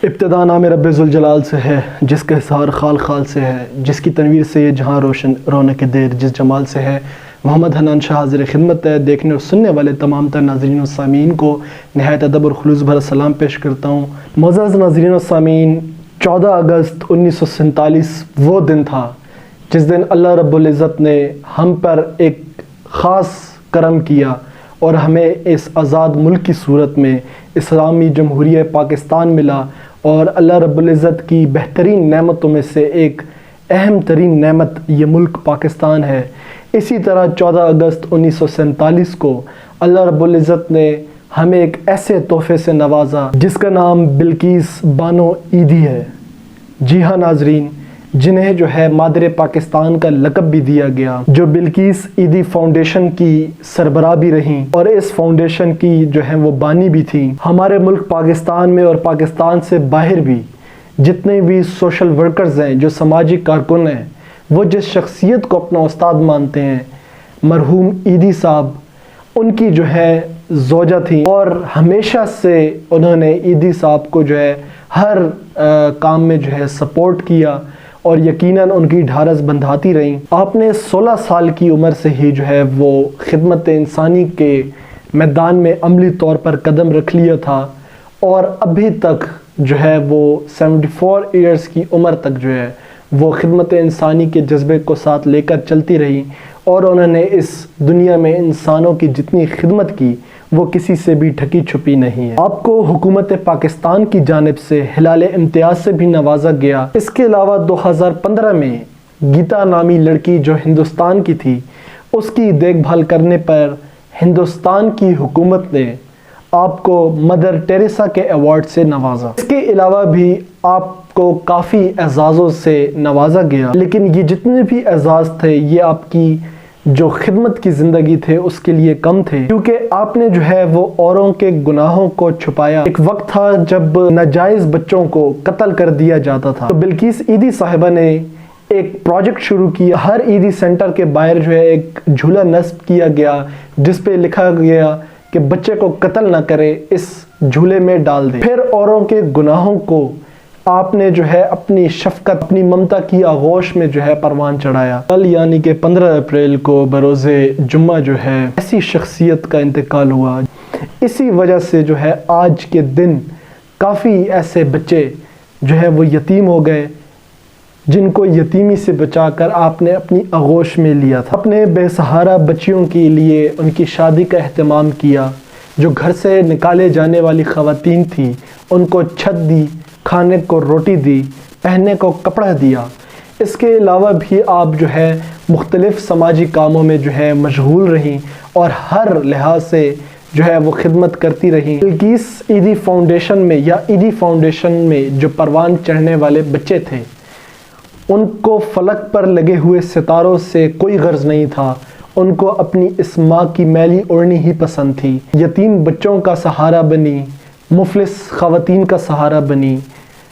ابتدا نام رب ذوالجلال سے ہے، جس کا حصار خال خال سے ہے، جس کی تنویر سے یہ جہاں روشن رونق دیر جس جمال سے ہے۔ محمد حنان شاہ حاضر خدمت ہے۔ دیکھنے اور سننے والے تمام تر ناظرین و سامعین کو نہایت ادب اور خلوص بھرا سلام پیش کرتا ہوں۔ معزز ناظرین و سامعین، 14 اگست 1947 وہ دن تھا جس دن اللہ رب العزت نے ہم پر ایک خاص کرم کیا اور ہمیں اس آزاد ملک کی صورت میں اسلامی جمہوریہ پاکستان ملا، اور اللہ رب العزت کی بہترین نعمتوں میں سے ایک اہم ترین نعمت یہ ملک پاکستان ہے۔ اسی طرح 14 اگست 1947 کو اللہ رب العزت نے ہمیں ایک ایسے تحفے سے نوازا جس کا نام بلقیس بانو عیدی ہے۔ جی ہاں ناظرین، جنہیں جو ہے مادر پاکستان کا لقب بھی دیا گیا، جو بلقیس عیدی فاؤنڈیشن کی سربراہ بھی رہیں اور اس فاؤنڈیشن کی جو ہے وہ بانی بھی تھیں۔ ہمارے ملک پاکستان میں اور پاکستان سے باہر بھی جتنے بھی سوشل ورکرز ہیں، جو سماجی کارکن ہیں، وہ جس شخصیت کو اپنا استاد مانتے ہیں، مرحوم عیدی صاحب ان کی جو ہے زوجہ تھیں، اور ہمیشہ سے انہوں نے عیدی صاحب کو جو ہے ہر کام میں جو ہے سپورٹ کیا اور یقیناً ان کی ڈھارس بندھاتی رہیں۔ آپ نے 16 سال کی عمر سے ہی جو ہے وہ خدمت انسانی کے میدان میں عملی طور پر قدم رکھ لیا تھا، اور ابھی تک جو ہے وہ 74 ایئرز کی عمر تک جو ہے وہ خدمت انسانی کے جذبے کو ساتھ لے کر چلتی رہی، اور انہوں نے اس دنیا میں انسانوں کی جتنی خدمت کی وہ کسی سے بھی ڈھکی چھپی نہیں ہے۔ آپ کو حکومت پاکستان کی جانب سے ہلال امتیاز سے بھی نوازا گیا۔ اس کے علاوہ 2015 میں گیتا نامی لڑکی جو ہندوستان کی تھی، اس کی دیکھ بھال کرنے پر ہندوستان کی حکومت نے آپ کو مدر ٹیریسا کے ایوارڈ سے نوازا۔ اس کے علاوہ بھی آپ کو کافی اعزازوں سے نوازا گیا، لیکن یہ جتنے بھی اعزاز تھے یہ آپ کی جو خدمت کی زندگی تھے اس کے لیے کم تھے، کیونکہ آپ نے جو ہے وہ اوروں کے گناہوں کو چھپایا۔ ایک وقت تھا جب ناجائز بچوں کو قتل کر دیا جاتا تھا، تو بلقیس عیدی صاحبہ نے ایک پروجیکٹ شروع کیا۔ ہر عیدی سینٹر کے باہر جو ہے ایک جھولا نصب کیا گیا جس پہ لکھا گیا کہ بچے کو قتل نہ کرے، اس جھولے میں ڈال دے۔ پھر اوروں کے گناہوں کو آپ نے جو ہے اپنی شفقت، اپنی ممتا کی آغوش میں جو ہے پروان چڑھایا۔ کل یعنی کہ 15 اپریل کو بروز جمعہ جو ہے ایسی شخصیت کا انتقال ہوا۔ اسی وجہ سے جو ہے آج کے دن کافی ایسے بچے جو ہے وہ یتیم ہو گئے، جن کو یتیمی سے بچا کر آپ نے اپنی آغوش میں لیا تھا۔ اپنے بے سہارا بچیوں کے لیے ان کی شادی کا اہتمام کیا، جو گھر سے نکالے جانے والی خواتین تھیں ان کو چھت دی، کھانے کو روٹی دی، پہننے کو کپڑا دیا۔ اس کے علاوہ بھی آپ جو ہے مختلف سماجی کاموں میں جو ہے مشغول رہیں اور ہر لحاظ سے جو ہے وہ خدمت کرتی رہیں۔ بلقیس عیدی فاؤنڈیشن میں یا عیدی فاؤنڈیشن میں جو پروان چڑھنے والے بچے تھے، ان کو فلک پر لگے ہوئے ستاروں سے کوئی غرض نہیں تھا، ان کو اپنی اس ماں کی میلی اوڑھنی ہی پسند تھی۔ یتیم بچوں کا سہارا بنی، مفلس خواتین کا سہارا بنی،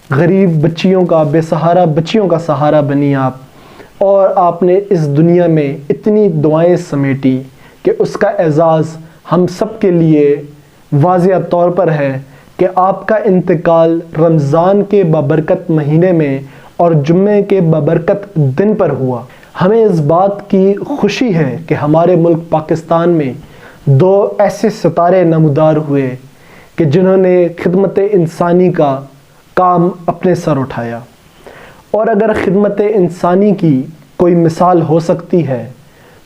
غریب بچیوں کا، بے سہارا بچیوں کا سہارا بنی آپ، اور آپ نے اس دنیا میں اتنی دعائیں سمیٹی کہ اس کا اعزاز ہم سب کے لیے واضح طور پر ہے کہ آپ کا انتقال رمضان کے بابرکت مہینے میں اور جمعے کے بابرکت دن پر ہوا۔ ہمیں اس بات کی خوشی ہے کہ ہمارے ملک پاکستان میں 2 ایسے ستارے نمودار ہوئے کہ جنہوں نے خدمت انسانی کا کام اپنے سر اٹھایا، اور اگر خدمت انسانی کی کوئی مثال ہو سکتی ہے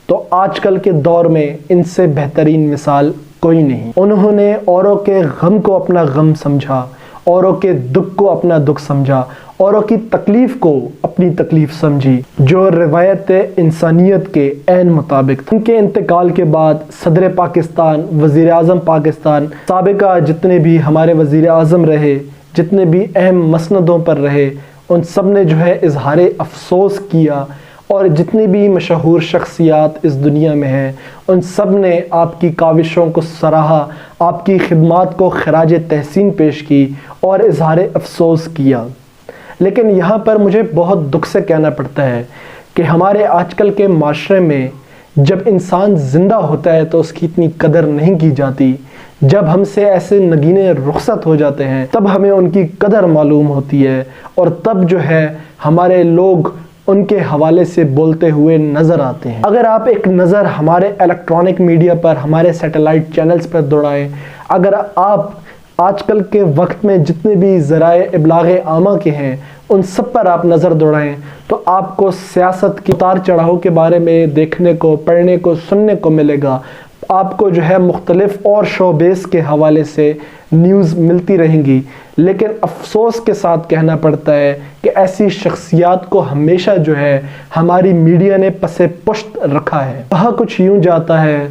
تو آج کل کے دور میں ان سے بہترین مثال کوئی نہیں۔ انہوں نے اوروں کے غم کو اپنا غم سمجھا، اوروں کے دکھ کو اپنا دکھ سمجھا، اوروں کی تکلیف کو اپنی تکلیف سمجھی، جو روایت انسانیت کے عین مطابق تھا۔ ان کے انتقال کے بعد صدر پاکستان، وزیر اعظم پاکستان، سابقہ جتنے بھی ہمارے وزیر اعظم رہے، جتنے بھی اہم مسندوں پر رہے، ان سب نے جو ہے اظہار افسوس کیا، اور جتنی بھی مشہور شخصیات اس دنیا میں ہیں ان سب نے آپ کی کاوشوں کو سراہا، آپ کی خدمات کو خراج تحسین پیش کی اور اظہار افسوس کیا۔ لیکن یہاں پر مجھے بہت دکھ سے کہنا پڑتا ہے کہ ہمارے آج کل کے معاشرے میں جب انسان زندہ ہوتا ہے تو اس کی اتنی قدر نہیں کی جاتی جب ہم سے ایسے نگینے رخصت ہو جاتے ہیں تب ہمیں ان کی قدر معلوم ہوتی ہے، اور تب جو ہے ہمارے لوگ ان کے حوالے سے بولتے ہوئے نظر آتے ہیں۔ اگر آپ ایک نظر ہمارے الیکٹرانک میڈیا پر، ہمارے سیٹلائٹ چینلز پر دوڑائیں، اگر آپ آج کل کے وقت میں جتنے بھی ذرائع ابلاغ عامہ کے ہیں ان سب پر آپ نظر دوڑائیں، تو آپ کو سیاست کی اتار چڑھاؤ کے بارے میں دیکھنے کو، پڑھنے کو، سننے کو ملے گا۔ آپ کو جو ہے مختلف اور شو بیس کے حوالے سے نیوز ملتی رہیں گی، لیکن افسوس کے ساتھ کہنا پڑتا ہے کہ ایسی شخصیات کو ہمیشہ جو ہے ہماری میڈیا نے پس پشت رکھا ہے۔ کہا کچھ یوں جاتا ہے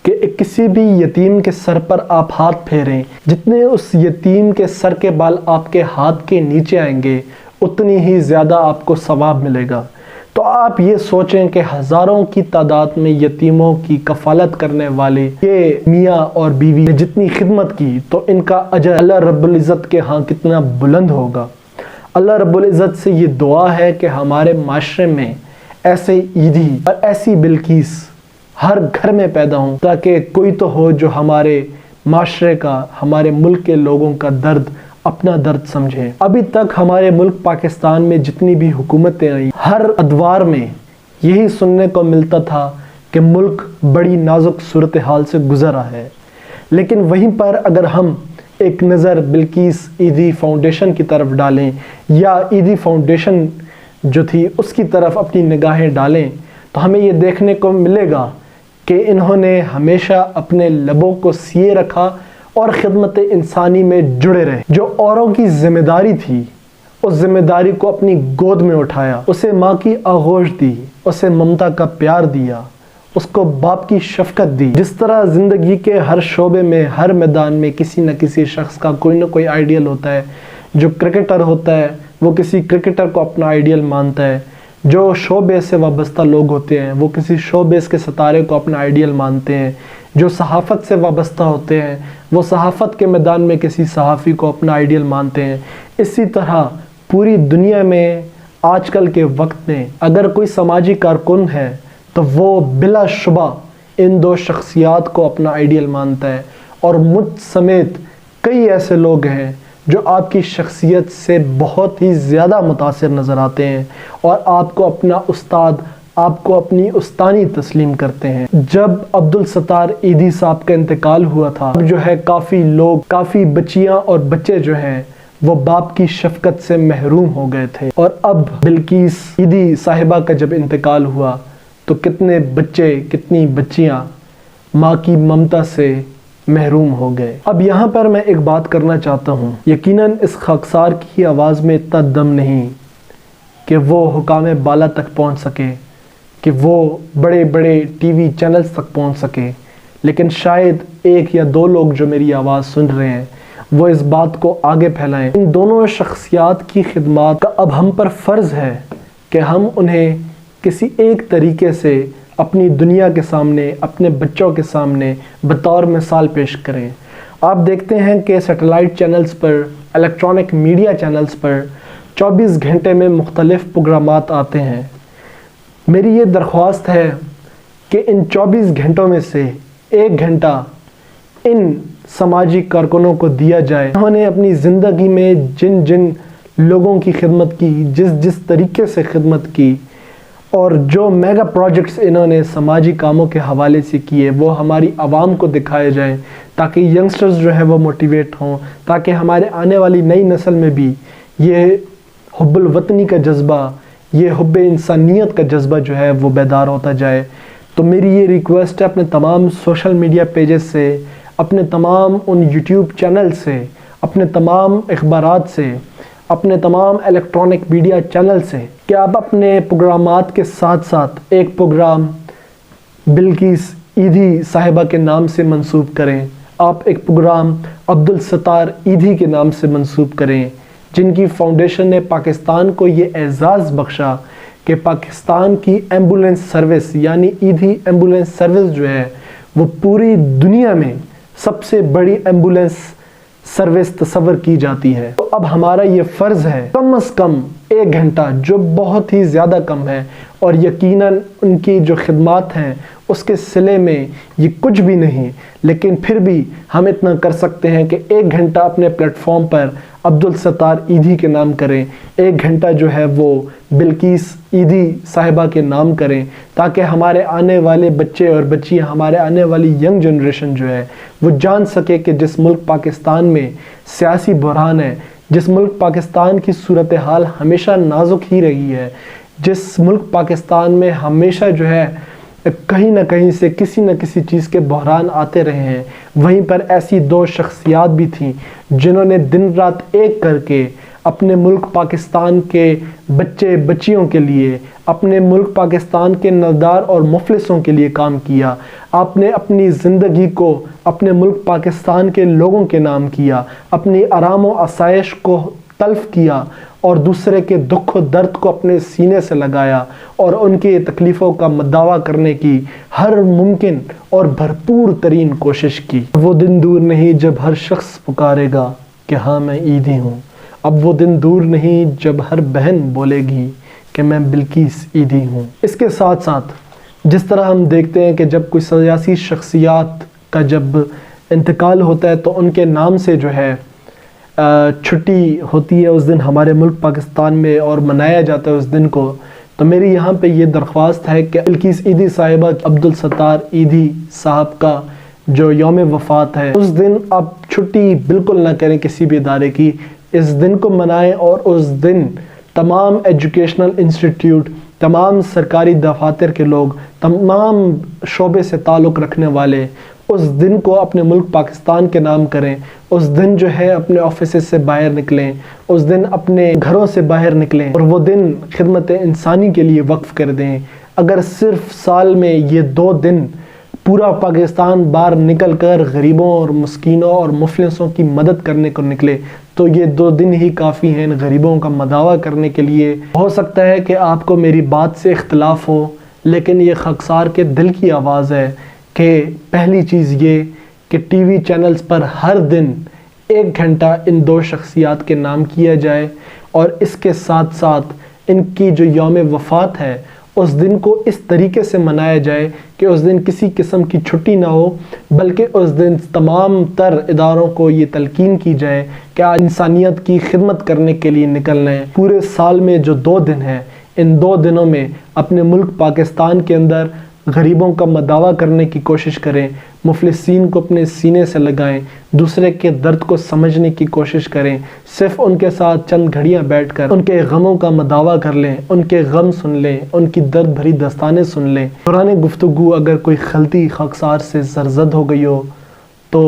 کہ کسی بھی یتیم کے سر پر آپ ہاتھ پھیریں، جتنے اس یتیم کے سر کے بال آپ کے ہاتھ کے نیچے آئیں گے اتنی ہی زیادہ آپ کو ثواب ملے گا۔ تو آپ یہ سوچیں کہ ہزاروں کی تعداد میں یتیموں کی کفالت کرنے والے یہ میاں اور بیوی نے جتنی خدمت کی تو ان کا اجر اللہ رب العزت کے ہاں کتنا بلند ہوگا۔ اللہ رب العزت سے یہ دعا ہے کہ ہمارے معاشرے میں ایسے عیدی اور ایسی بلقیس ہر گھر میں پیدا ہوں، تاکہ کوئی تو ہو جو ہمارے معاشرے کا، ہمارے ملک کے لوگوں کا درد اپنا درد سمجھے۔ ابھی تک ہمارے ملک پاکستان میں جتنی بھی حکومتیں آئیں، ہر ادوار میں یہی سننے کو ملتا تھا کہ ملک بڑی نازک صورتحال سے گزرا ہے، لیکن وہیں پر اگر ہم ایک نظر بلقیس عیدی فاؤنڈیشن کی طرف ڈالیں یا عیدی فاؤنڈیشن جو تھی اس کی طرف اپنی نگاہیں ڈالیں تو ہمیں یہ دیکھنے کو ملے گا کہ انہوں نے ہمیشہ اپنے لبوں کو سیے رکھا اور خدمت انسانی میں جڑے رہے۔ جو اوروں کی ذمہ داری تھی اس ذمہ داری کو اپنی گود میں اٹھایا، اسے ماں کی آغوش دی، اسے ممتا کا پیار دیا، اس کو باپ کی شفقت دی۔ جس طرح زندگی کے ہر شعبے میں، ہر میدان میں کسی نہ کسی شخص کا کوئی نہ کوئی آئیڈیل ہوتا ہے۔ جو کرکٹر ہوتا ہے وہ کسی کرکٹر کو اپنا آئیڈیل مانتا ہے، جو شو بیس سے وابستہ لوگ ہوتے ہیں وہ کسی شو بیس کے ستارے کو اپنا آئیڈیل مانتے ہیں، جو صحافت سے وابستہ ہوتے ہیں وہ صحافت کے میدان میں کسی صحافی کو اپنا آئیڈیل مانتے ہیں۔ اسی طرح پوری دنیا میں آج کل کے وقت میں اگر کوئی سماجی کارکن ہے تو وہ بلا شبہ ان دو شخصیات کو اپنا آئیڈیل مانتا ہے، اور مجھ سمیت کئی ایسے لوگ ہیں جو آپ کی شخصیت سے بہت ہی زیادہ متاثر نظر آتے ہیں اور آپ کو اپنا استاد، آپ کو اپنی استانی تسلیم کرتے ہیں۔ جب عبدالستار عیدی صاحب کا انتقال ہوا تھا جو ہے کافی لوگ، کافی بچیاں اور بچے جو ہیں وہ باپ کی شفقت سے محروم ہو گئے تھے، اور اب بلقیس عیدی صاحبہ کا جب انتقال ہوا تو کتنے بچے، کتنی بچیاں ماں کی ممتا سے محروم ہو گئے۔ اب یہاں پر میں ایک بات کرنا چاہتا ہوں، یقیناً اس خاکسار کی آواز میں اتنا دم نہیں کہ وہ حکام بالا تک پہنچ سکے، کہ وہ بڑے بڑے ٹی وی چینلز تک پہنچ سکے، لیکن شاید ایک یا دو لوگ جو میری آواز سن رہے ہیں وہ اس بات کو آگے پھیلائیں۔ ان دونوں شخصیات کی خدمات کا اب ہم پر فرض ہے کہ ہم انہیں کسی ایک طریقے سے اپنی دنیا کے سامنے، اپنے بچوں کے سامنے بطور مثال پیش کریں۔ آپ دیکھتے ہیں کہ سیٹلائٹ چینلز پر، الیکٹرانک میڈیا چینلز پر 24 گھنٹے میں مختلف پروگرامات آتے ہیں۔ میری یہ درخواست ہے کہ ان 24 گھنٹوں میں سے 1 گھنٹہ ان سماجی کارکنوں کو دیا جائے، انہوں نے اپنی زندگی میں جن جن لوگوں کی خدمت کی، جس طریقے سے خدمت کی، اور جو میگا پروجیکٹس انہوں نے سماجی کاموں کے حوالے سے کیے وہ ہماری عوام کو دکھائے جائیں، تاکہ ینگسٹرز جو ہے وہ موٹیویٹ ہوں، تاکہ ہمارے آنے والی نئی نسل میں بھی یہ حب الوطنی کا جذبہ، یہ حب انسانیت کا جذبہ جو ہے وہ بیدار ہوتا جائے۔ تو میری یہ ریکویسٹ ہے اپنے تمام سوشل میڈیا پیجز سے، اپنے تمام ان یوٹیوب چینل سے، اپنے تمام اخبارات سے، اپنے تمام الیکٹرانک میڈیا چینل سے، کہ آپ اپنے پروگرامات کے ساتھ ساتھ ایک پروگرام بلقیس عیدی صاحبہ کے نام سے منسوب کریں، آپ ایک پروگرام عبدالستار عیدی کے نام سے منسوب کریں، جن کی فاؤنڈیشن نے پاکستان کو یہ اعزاز بخشا کہ پاکستان کی ایمبولینس سروس یعنی عیدی ایمبولینس سروس جو ہے وہ پوری دنیا میں سب سے بڑی ایمبولینس سروس تصور کی جاتی ہے۔ تو اب ہمارا یہ فرض ہے کم از کم 1 گھنٹہ جو بہت ہی زیادہ کم ہے، اور یقیناً ان کی جو خدمات ہیں اس کے صلے میں یہ کچھ بھی نہیں، لیکن پھر بھی ہم اتنا کر سکتے ہیں کہ 1 گھنٹہ اپنے پلیٹ فارم پر عبدالستار ایدھی کے نام کریں، 1 گھنٹہ جو ہے وہ بلقیس ایدھی صاحبہ کے نام کریں، تاکہ ہمارے آنے والے بچے اور بچیاں، ہمارے آنے والی ینگ جنریشن جو ہے وہ جان سکے کہ جس ملک پاکستان میں سیاسی بحران ہے، جس ملک پاکستان کی صورتحال ہمیشہ نازک ہی رہی ہے، جس ملک پاکستان میں ہمیشہ جو ہے کہیں نہ کہیں سے کسی نہ کسی چیز کے بحران آتے رہے ہیں، وہیں پر ایسی 2 شخصیات بھی تھیں جنہوں نے دن رات ایک کر کے اپنے ملک پاکستان کے بچے بچیوں کے لیے، اپنے ملک پاکستان کے نادار اور مفلسوں کے لیے کام کیا۔ آپ نے اپنی زندگی کو اپنے ملک پاکستان کے لوگوں کے نام کیا، اپنی آرام و آسائش کو تلف کیا، اور دوسرے کے دکھ و درد کو اپنے سینے سے لگایا، اور ان کی تکلیفوں کا مداوا کرنے کی ہر ممکن اور بھرپور ترین کوشش کی۔ وہ دن دور نہیں جب ہر شخص پکارے گا کہ ہاں میں ایدھی ہوں، اب وہ دن دور نہیں جب ہر بہن بولے گی کہ میں بلقیس ایدھی ہوں۔ اس کے ساتھ ساتھ جس طرح ہم دیکھتے ہیں کہ جب کوئی سیاسی شخصیات کا جب انتقال ہوتا ہے تو ان کے نام سے جو ہے چھٹی ہوتی ہے اس دن ہمارے ملک پاکستان میں، اور منایا جاتا ہے اس دن کو، تو میری یہاں پہ یہ درخواست ہے کہ بلقیس ایدھی صاحبہ عبدالستار ایدھی صاحب کا جو یوم وفات ہے اس دن آپ چھٹی بالکل نہ کریں کسی بھی ادارے کی، اس دن کو منائیں، اور اس دن تمام ایجوکیشنل انسٹیٹیوٹ، تمام سرکاری دفاتر کے لوگ، تمام شعبے سے تعلق رکھنے والے اس دن کو اپنے ملک پاکستان کے نام کریں، اس دن جو ہے اپنے آفیسز سے باہر نکلیں، اس دن اپنے گھروں سے باہر نکلیں، اور وہ دن خدمت انسانی کے لیے وقف کر دیں۔ اگر صرف سال میں یہ 2 دن پورا پاکستان باہر نکل کر غریبوں اور مسکینوں اور مفلسوں کی مدد کرنے کو نکلے تو یہ 2 دن ہی کافی ہیں غریبوں کا مداوا کرنے کے لیے۔ ہو سکتا ہے کہ آپ کو میری بات سے اختلاف ہو، لیکن یہ خاکسار کے دل کی آواز ہے کہ پہلی چیز یہ کہ ٹی وی چینلز پر ہر دن 1 گھنٹہ ان 2 شخصیات کے نام کیا جائے، اور اس کے ساتھ ساتھ ان کی جو یوم وفات ہے اس دن کو اس طریقے سے منایا جائے کہ اس دن کسی قسم کی چھٹی نہ ہو، بلکہ اس دن تمام تر اداروں کو یہ تلقین کی جائے کہ آج انسانیت کی خدمت کرنے کے لیے نکلنا ہے۔ پورے سال میں جو 2 دن ہیں، ان 2 دنوں میں اپنے ملک پاکستان کے اندر غریبوں کا مداوا کرنے کی کوشش کریں، مفلسین کو اپنے سینے سے لگائیں، دوسرے کے درد کو سمجھنے کی کوشش کریں، صرف ان کے ساتھ چند گھڑیاں بیٹھ کر ان کے غموں کا مداوا کر لیں، ان کے غم سن لیں، ان کی درد بھری داستانیں سن لیں۔ دوران گفتگو اگر کوئی غلطی خاکسار سے سرزد ہو گئی ہو تو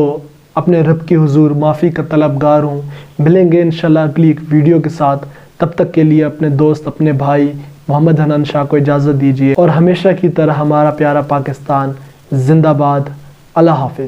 اپنے رب کے حضور معافی کا طلبگار ہوں۔ ملیں گے انشاءاللہ اگلی ایک ویڈیو کے ساتھ، تب تک کے لیے اپنے دوست، اپنے بھائی محمد حنان شاہ کو اجازت دیجیے، اور ہمیشہ کی طرح ہمارا پیارا پاکستان زندہ باد۔ اللہ حافظ۔